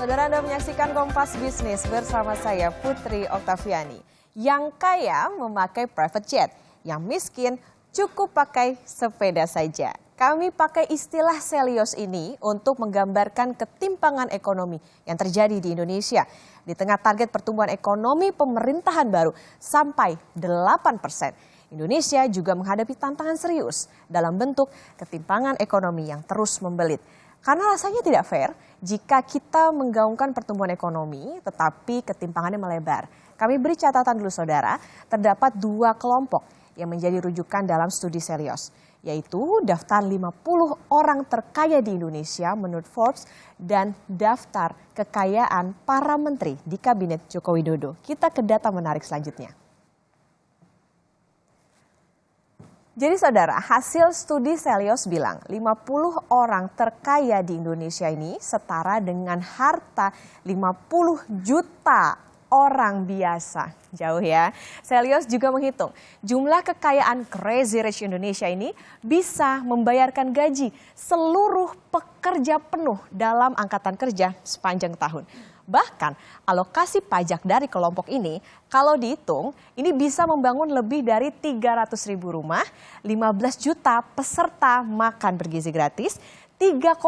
Saudara, Anda menyaksikan Kompas Bisnis bersama saya Putri Oktaviani. Yang kaya memakai private jet, yang miskin cukup pakai sepeda saja. Kami pakai istilah Selios ini untuk menggambarkan ketimpangan ekonomi yang terjadi di Indonesia. Di tengah target pertumbuhan ekonomi pemerintahan baru sampai 8%. Indonesia juga menghadapi tantangan serius dalam bentuk ketimpangan ekonomi yang terus membelit. Karena rasanya tidak fair jika kita menggaungkan pertumbuhan ekonomi tetapi ketimpangannya melebar. Kami beri catatan dulu saudara, terdapat dua kelompok yang menjadi rujukan dalam studi Selios, yaitu daftar 50 orang terkaya di Indonesia menurut Forbes dan daftar kekayaan para menteri di Kabinet Joko Widodo. Kita ke data menarik selanjutnya. Jadi saudara, hasil studi Selios bilang 50 orang terkaya di Indonesia ini setara dengan harta 50 juta orang biasa. Jauh ya. Selios juga menghitung jumlah kekayaan Crazy Rich Indonesia ini bisa membayarkan gaji seluruh pekerja penuh dalam angkatan kerja sepanjang tahun. Bahkan alokasi pajak dari kelompok ini kalau dihitung ini bisa membangun lebih dari 300.000 rumah, 15 juta peserta makan bergizi gratis, 3,8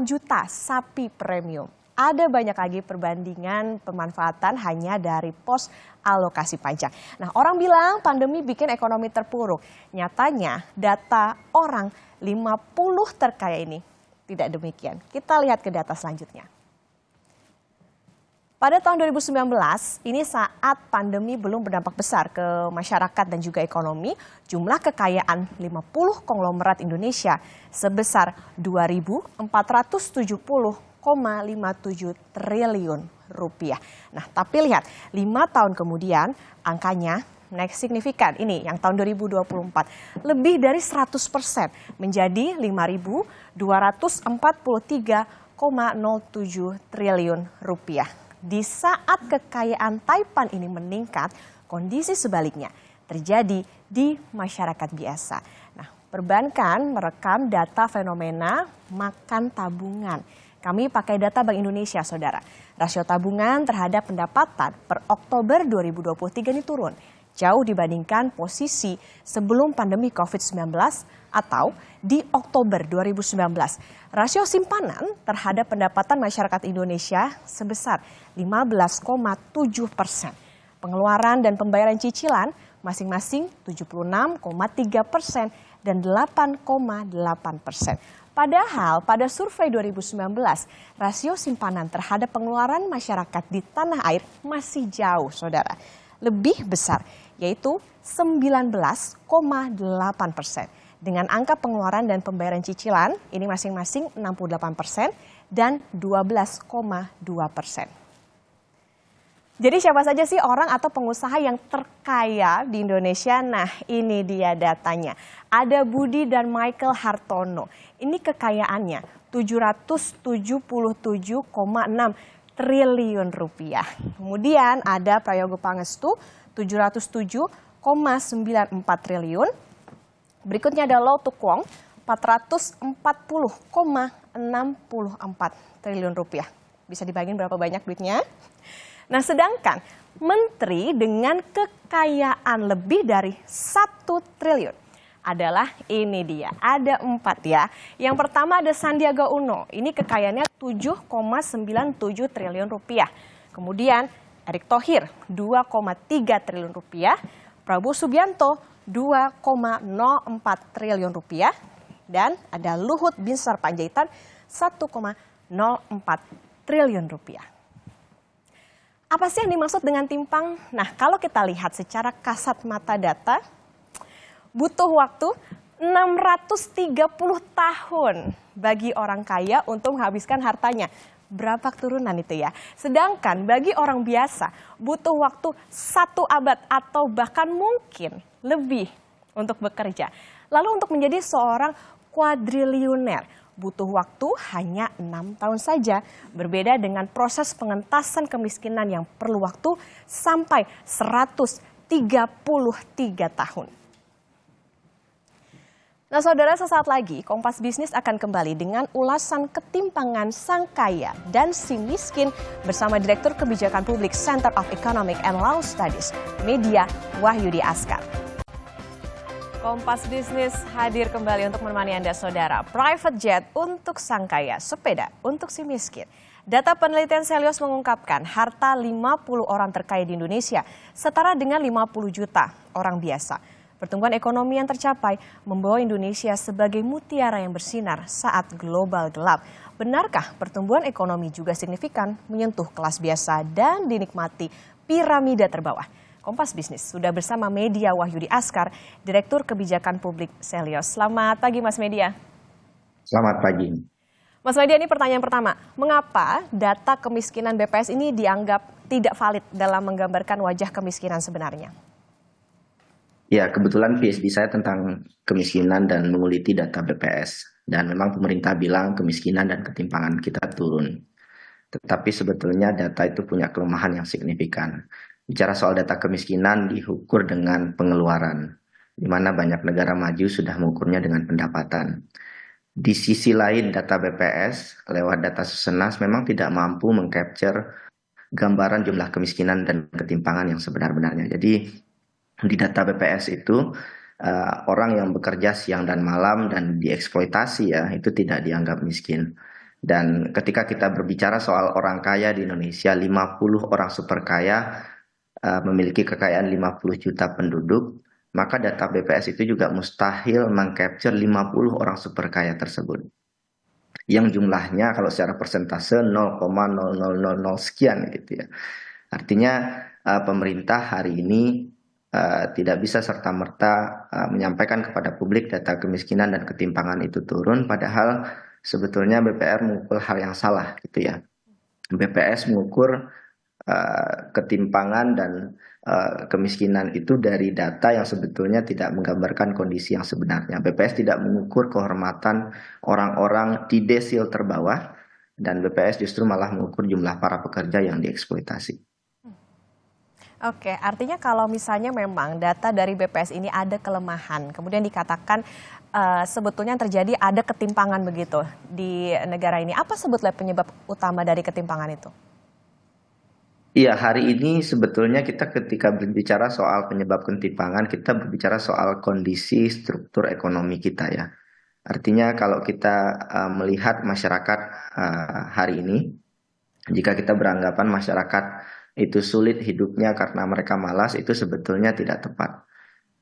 juta sapi premium. Ada banyak lagi perbandingan pemanfaatan hanya dari pos alokasi pajak. Nah, orang bilang pandemi bikin ekonomi terpuruk. Nyatanya data orang 50 terkaya ini tidak demikian. Kita lihat ke data selanjutnya. Pada tahun 2019, ini saat pandemi belum berdampak besar ke masyarakat dan juga ekonomi, jumlah kekayaan 50 konglomerat Indonesia sebesar 2.470,57 triliun rupiah. Nah, tapi lihat, 5 tahun kemudian angkanya naik signifikan. Ini yang tahun 2024, lebih dari 100% menjadi 5.243,07 triliun rupiah. Di saat kekayaan Taipan ini meningkat, kondisi sebaliknya terjadi di masyarakat biasa. Nah, perbankan merekam data fenomena makan tabungan. Kami pakai data Bank Indonesia, saudara. Rasio tabungan terhadap pendapatan per Oktober 2023 ini turun, jauh dibandingkan posisi sebelum pandemi COVID-19 atau di Oktober 2019. Rasio simpanan terhadap pendapatan masyarakat Indonesia sebesar 15,7%. Pengeluaran dan pembayaran cicilan masing-masing 76,3% dan 8,8%. Padahal pada survei 2019, rasio simpanan terhadap pengeluaran masyarakat di tanah air masih jauh, saudara. Lebih besar, yaitu 19,8%. Dengan angka pengeluaran dan pembayaran cicilan, ini masing-masing 68% dan 12,2%. Jadi siapa saja sih orang atau pengusaha yang terkaya di Indonesia? Nah, ini dia datanya. Ada Budi dan Michael Hartono. Ini kekayaannya 777,6 triliun rupiah. Kemudian ada Prayogo Pangestu 707,94 triliun. Berikutnya ada Lau Tuk Wong 440,64 triliun rupiah. Bisa dibagiin berapa banyak duitnya? Nah, sedangkan menteri dengan kekayaan lebih dari 1 triliun adalah ini dia, ada 4 ya. Yang pertama ada Sandiaga Uno, ini kekayaannya 7,97 triliun rupiah. Kemudian Erick Thohir 2,3 triliun rupiah, Prabowo Subianto 2,04 triliun rupiah, dan ada Luhut Binsar Panjaitan 1,04 triliun rupiah. Apa sih yang dimaksud dengan timpang? Nah, kalau kita lihat secara kasat mata data, butuh waktu 630 tahun bagi orang kaya untuk menghabiskan hartanya. Berapa turunan itu ya? Sedangkan bagi orang biasa butuh waktu 1 abad atau bahkan mungkin lebih untuk bekerja. Lalu untuk menjadi seorang kuadriliuner butuh waktu hanya 6 tahun saja. Berbeda dengan proses pengentasan kemiskinan yang perlu waktu sampai 133 tahun. Nah, saudara, sesaat lagi Kompas Bisnis akan kembali dengan ulasan ketimpangan sang kaya dan si miskin bersama Direktur Kebijakan Publik Center of Economic and Law Studies, Media Wahyudi Askar. Kompas Bisnis hadir kembali untuk menemani Anda, saudara. Private jet untuk sang kaya, sepeda untuk si miskin. Data penelitian Selyos mengungkapkan harta 50 orang terkaya di Indonesia setara dengan 50 juta orang biasa. Pertumbuhan ekonomi yang tercapai membawa Indonesia sebagai mutiara yang bersinar saat global gelap. Benarkah pertumbuhan ekonomi juga signifikan menyentuh kelas biasa dan dinikmati piramida terbawah? Kompas Bisnis sudah bersama Media Wahyudi Askar, Direktur Kebijakan Publik Selyos. Selamat pagi, Mas Media. Selamat pagi. Mas Media, ini pertanyaan pertama. Mengapa data kemiskinan BPS ini dianggap tidak valid dalam menggambarkan wajah kemiskinan sebenarnya? Ya, kebetulan PhD saya tentang kemiskinan dan menguliti data BPS. Dan memang pemerintah bilang kemiskinan dan ketimpangan kita turun. Tetapi sebetulnya data itu punya kelemahan yang signifikan. Bicara soal data kemiskinan diukur dengan pengeluaran, di mana banyak negara maju sudah mengukurnya dengan pendapatan. Di sisi lain, data BPS lewat data Susenas memang tidak mampu mengcapture gambaran jumlah kemiskinan dan ketimpangan yang sebenar-benarnya. Jadi di data BPS itu orang yang bekerja siang dan malam dan dieksploitasi ya itu tidak dianggap miskin. Dan ketika kita berbicara soal orang kaya di Indonesia, 50 orang super kaya memiliki kekayaan 50 juta penduduk, maka data BPS itu juga mustahil mengcapture 50 orang super kaya tersebut. Yang jumlahnya kalau secara persentase 0,0000 sekian gitu ya. Artinya pemerintah hari ini tidak bisa serta-merta menyampaikan kepada publik data kemiskinan dan ketimpangan itu turun, padahal sebetulnya BPR mengukur hal yang salah gitu ya. BPS mengukur ketimpangan dan kemiskinan itu dari data yang sebetulnya tidak menggambarkan kondisi yang sebenarnya. BPS tidak mengukur kehormatan orang-orang di desil terbawah, dan BPS justru malah mengukur jumlah para pekerja yang dieksploitasi. Oke, artinya kalau misalnya memang data dari BPS ini ada kelemahan, kemudian dikatakan sebetulnya terjadi ada ketimpangan begitu di negara ini. Apa sebetulnya penyebab utama dari ketimpangan itu? Iya, hari ini sebetulnya kita ketika berbicara soal penyebab ketimpangan, kita berbicara soal kondisi struktur ekonomi kita ya. Artinya kalau kita melihat masyarakat hari ini, jika kita beranggapan masyarakat itu sulit hidupnya karena mereka malas, itu sebetulnya tidak tepat.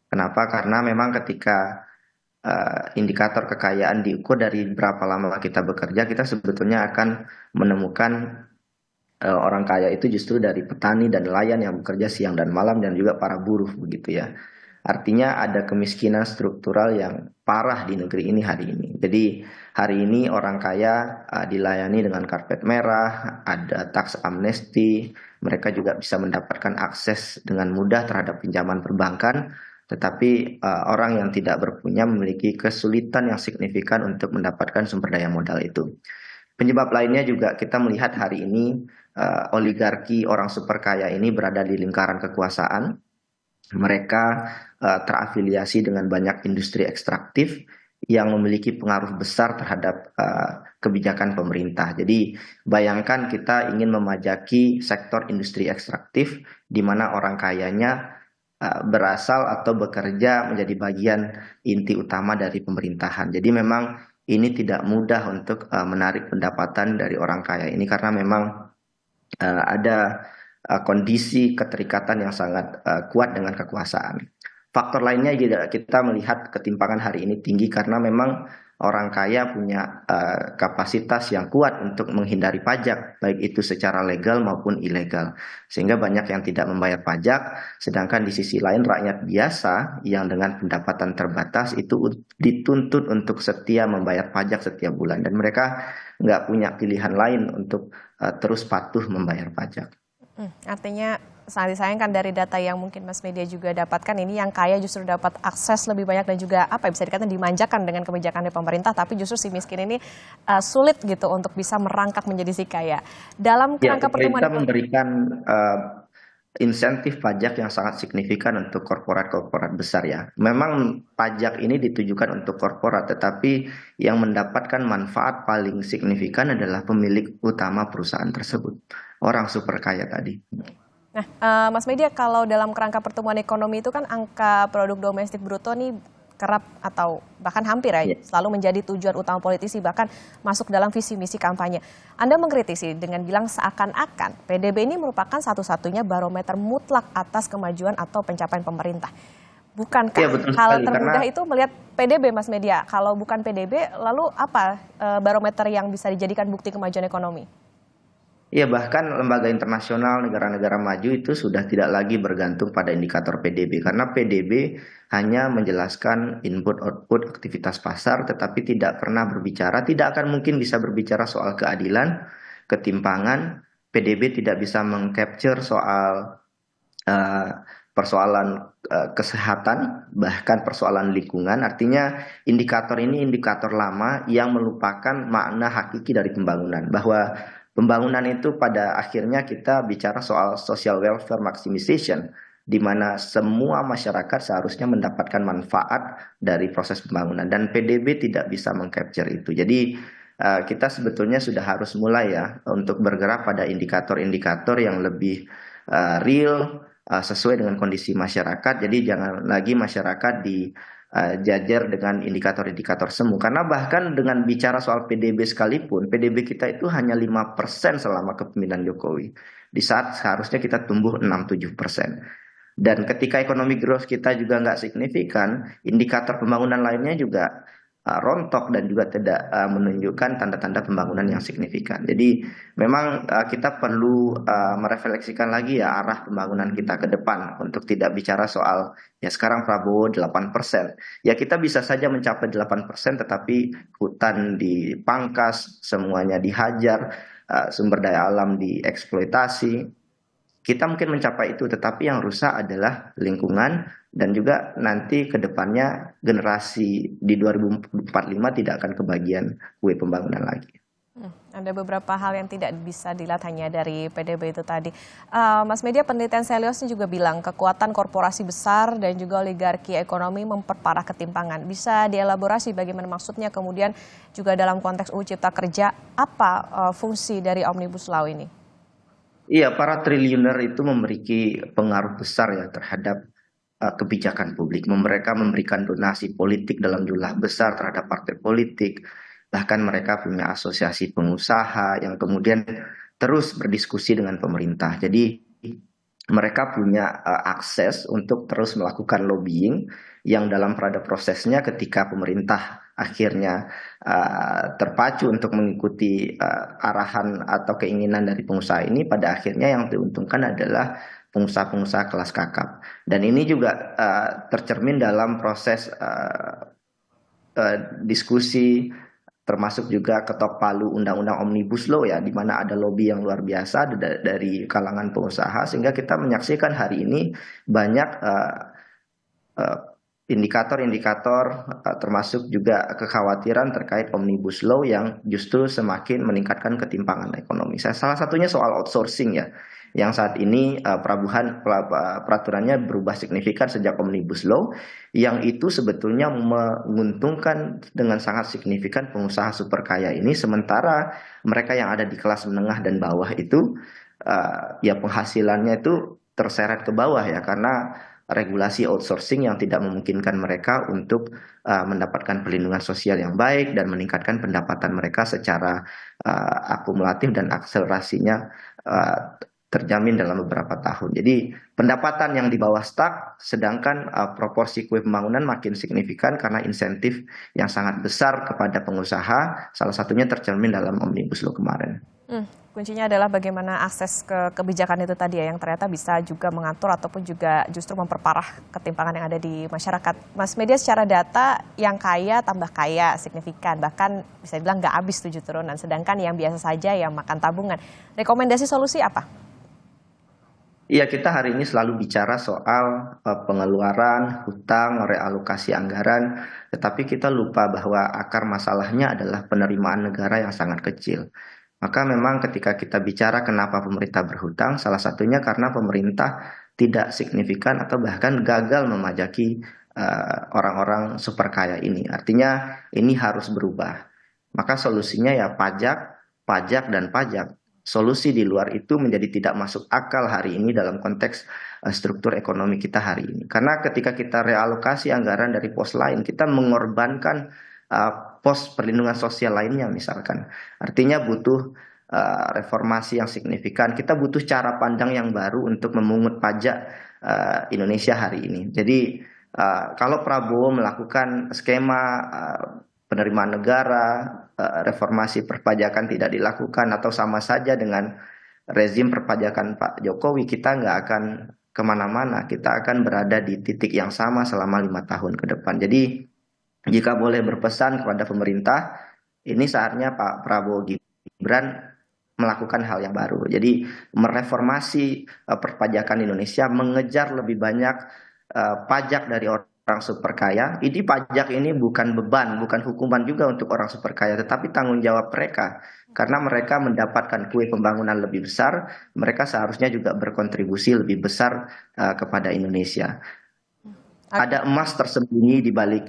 Kenapa? Karena memang ketika indikator kekayaan diukur dari berapa lama kita bekerja, kita sebetulnya akan menemukan orang kaya itu justru dari petani dan nelayan yang bekerja siang dan malam, dan juga para buruh begitu ya. Artinya ada kemiskinan struktural yang parah di negeri ini hari ini. Jadi hari ini orang kaya dilayani dengan karpet merah, ada tax amnesty, mereka juga bisa mendapatkan akses dengan mudah terhadap pinjaman perbankan, tetapi orang yang tidak berpunya memiliki kesulitan yang signifikan untuk mendapatkan sumber daya modal itu. Penyebab lainnya juga kita melihat hari ini oligarki orang super kaya ini berada di lingkaran kekuasaan. Mereka terafiliasi dengan banyak industri ekstraktif yang memiliki pengaruh besar terhadap kebijakan pemerintah. Jadi bayangkan kita ingin memajaki sektor industri ekstraktif di mana orang kayanya berasal atau bekerja menjadi bagian inti utama dari pemerintahan. Jadi memang ini tidak mudah untuk menarik pendapatan dari orang kaya ini, karena memang ada kondisi keterikatan yang sangat kuat dengan kekuasaan. Faktor lainnya juga kita melihat ketimpangan hari ini tinggi karena memang orang kaya punya kapasitas yang kuat untuk menghindari pajak, baik itu secara legal maupun ilegal. Sehingga banyak yang tidak membayar pajak, sedangkan di sisi lain rakyat biasa yang dengan pendapatan terbatas itu dituntut untuk setia membayar pajak setiap bulan. Dan mereka nggak punya pilihan lain untuk terus patuh membayar pajak. Artinya sangat disayangkan dari data yang mungkin Mas Media juga dapatkan, ini yang kaya justru dapat akses lebih banyak dan juga bisa dikatakan dimanjakan dengan kebijakan dari pemerintah, tapi justru si miskin ini sulit gitu untuk bisa merangkak menjadi si kaya. Dalam kerangka pemerintah memberikan insentif pajak yang sangat signifikan untuk korporat-korporat besar ya. Memang pajak ini ditujukan untuk korporat, tetapi yang mendapatkan manfaat paling signifikan adalah pemilik utama perusahaan tersebut, orang super kaya tadi. Nah, Mas Media, kalau dalam kerangka pertumbuhan ekonomi itu kan angka produk domestik bruto nih kerap atau bahkan hampir ya Ya. selalu menjadi tujuan utama politisi, bahkan masuk dalam visi misi kampanye. Anda mengkritisi dengan bilang seakan-akan PDB ini merupakan satu-satunya barometer mutlak atas kemajuan atau pencapaian pemerintah. Iya Bukankah betul hal sekali karena termudah itu melihat PDB, Mas Media? Kalau bukan PDB, lalu apa barometer yang bisa dijadikan bukti kemajuan ekonomi? iya bahkan lembaga internasional negara-negara maju itu sudah tidak lagi bergantung pada indikator PDB karena PDB hanya menjelaskan input output aktivitas pasar tetapi tidak pernah berbicara, tidak akan mungkin bisa berbicara soal keadilan, ketimpangan. PDB tidak bisa mengcapture soal eh, persoalan kesehatan, bahkan persoalan lingkungan. Artinya indikator ini indikator lama yang melupakan makna hakiki dari pembangunan. Bahwa pembangunan itu pada akhirnya kita bicara soal social welfare maximization, di mana semua masyarakat seharusnya mendapatkan manfaat dari proses pembangunan. Dan PDB tidak bisa mengcapture itu. Jadi kita sebetulnya sudah harus mulai ya untuk bergerak pada indikator-indikator yang lebih real, sesuai dengan kondisi masyarakat. Jadi jangan lagi masyarakat dijajar dengan indikator-indikator semu. Karena bahkan dengan bicara soal PDB sekalipun, PDB kita itu hanya 5% selama kepemimpinan Jokowi. Di saat seharusnya kita tumbuh 6-7%. Dan ketika ekonomi growth kita juga nggak signifikan, indikator pembangunan lainnya juga rontok dan juga tidak menunjukkan tanda-tanda pembangunan yang signifikan. Jadi memang kita perlu merefleksikan lagi ya arah pembangunan kita ke depan untuk tidak bicara soal ya sekarang Prabowo 8%. Ya kita bisa saja mencapai 8%, tetapi hutan dipangkas, semuanya dihajar, sumber daya alam dieksploitasi. Kita mungkin mencapai itu, tetapi yang rusak adalah lingkungan dan juga nanti ke depannya generasi di 2045 tidak akan kebagian kue pembangunan lagi. Ada beberapa hal yang tidak bisa dilihat hanya dari PDB itu tadi. Mas Media, penelitian Selios ini juga bilang kekuatan korporasi besar dan juga oligarki ekonomi memperparah ketimpangan. Bisa dielaborasi bagaimana maksudnya, kemudian juga dalam konteks UU Cipta Kerja, apa fungsi dari Omnibus Law ini? Iya, para triliuner itu memiliki pengaruh besar ya terhadap kebijakan publik. Mereka memberikan donasi politik dalam jumlah besar terhadap partai politik. Bahkan mereka punya asosiasi pengusaha yang kemudian terus berdiskusi dengan pemerintah. Jadi mereka punya akses untuk terus melakukan lobbying yang dalam pada prosesnya ketika pemerintah akhirnya terpacu untuk mengikuti arahan atau keinginan dari pengusaha ini, pada akhirnya yang diuntungkan adalah pengusaha-pengusaha kelas kakap. Dan ini juga tercermin dalam proses diskusi, termasuk juga ketok palu undang-undang Omnibus Law ya, di mana ada lobby yang luar biasa dari kalangan pengusaha, sehingga kita menyaksikan hari ini banyak eh, indikator-indikator, termasuk juga kekhawatiran terkait Omnibus Law yang justru semakin meningkatkan ketimpangan ekonomi. Salah satunya soal outsourcing ya, yang saat ini peraturannya berubah signifikan sejak Omnibus Law, yang itu sebetulnya menguntungkan dengan sangat signifikan pengusaha super kaya ini, sementara mereka yang ada di kelas menengah dan bawah itu ya penghasilannya itu terseret ke bawah ya, karena regulasi outsourcing yang tidak memungkinkan mereka untuk mendapatkan perlindungan sosial yang baik dan meningkatkan pendapatan mereka secara akumulatif dan akselerasinya uh, terjamin dalam beberapa tahun. Jadi pendapatan yang di bawah stuck, sedangkan proporsi kue pembangunan makin signifikan karena insentif yang sangat besar kepada pengusaha, salah satunya tercermin dalam Omnibus Law kemarin. Kuncinya adalah bagaimana akses ke kebijakan itu tadi ya, yang ternyata bisa juga mengatur ataupun juga justru memperparah ketimpangan yang ada di masyarakat. Mas Media, secara data yang kaya tambah kaya signifikan, bahkan bisa dibilang nggak habis 7 turunan, sedangkan yang biasa saja yang makan tabungan. Rekomendasi solusi apa? Iya, kita hari ini selalu bicara soal pengeluaran, hutang, realokasi anggaran, tetapi kita lupa bahwa akar masalahnya adalah penerimaan negara yang sangat kecil. Maka memang ketika kita bicara kenapa pemerintah berhutang, salah satunya karena pemerintah tidak signifikan atau bahkan gagal memajaki orang-orang super kaya ini. Artinya ini harus berubah. Maka solusinya ya pajak, pajak, dan pajak. Solusi di luar itu menjadi tidak masuk akal hari ini dalam konteks struktur ekonomi kita hari ini. Karena ketika kita realokasi anggaran dari pos lain, kita mengorbankan pos perlindungan sosial lainnya misalkan. Artinya butuh reformasi yang signifikan. Kita butuh cara pandang yang baru untuk memungut pajak Indonesia hari ini. Jadi kalau Prabowo melakukan skema penerimaan negara, reformasi perpajakan tidak dilakukan atau sama saja dengan rezim perpajakan Pak Jokowi, kita nggak akan kemana-mana. Kita akan berada di titik yang sama selama 5 tahun ke depan. Jadi jika boleh berpesan kepada pemerintah, ini saatnya Pak Prabowo Gibran melakukan hal yang baru. Jadi mereformasi perpajakan Indonesia, mengejar lebih banyak pajak dari orang super kaya. Ini pajak ini bukan beban, bukan hukuman juga untuk orang super kaya, tetapi tanggung jawab mereka. Karena mereka mendapatkan kue pembangunan lebih besar, mereka seharusnya juga berkontribusi lebih besar kepada Indonesia. Ada emas tersembunyi di balik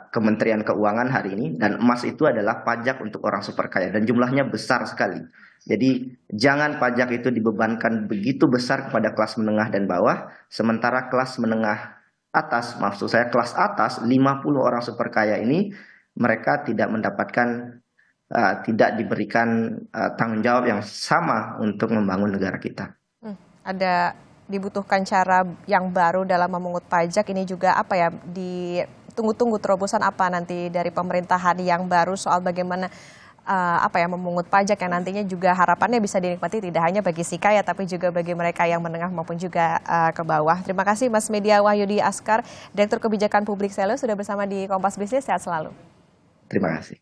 Kementerian Keuangan hari ini, dan emas itu adalah pajak untuk orang super kaya dan jumlahnya besar sekali. Jadi jangan pajak itu dibebankan begitu besar kepada kelas menengah dan bawah, sementara kelas menengah atas, maksud saya kelas atas, 50 orang super kaya ini mereka tidak mendapatkan tidak diberikan tanggung jawab yang sama untuk membangun negara kita. Ada dibutuhkan cara yang baru dalam memungut pajak, ini juga apa ya, ditunggu-tunggu terobosan apa nanti dari pemerintahan yang baru soal bagaimana memungut pajak yang nantinya juga harapannya bisa dinikmati tidak hanya bagi si kaya tapi juga bagi mereka yang menengah maupun juga ke bawah. Terima kasih Mas Media Wahyudi Askar, Direktur Kebijakan Publik Selios, sudah bersama di Kompas Bisnis. Sehat selalu. Terima kasih.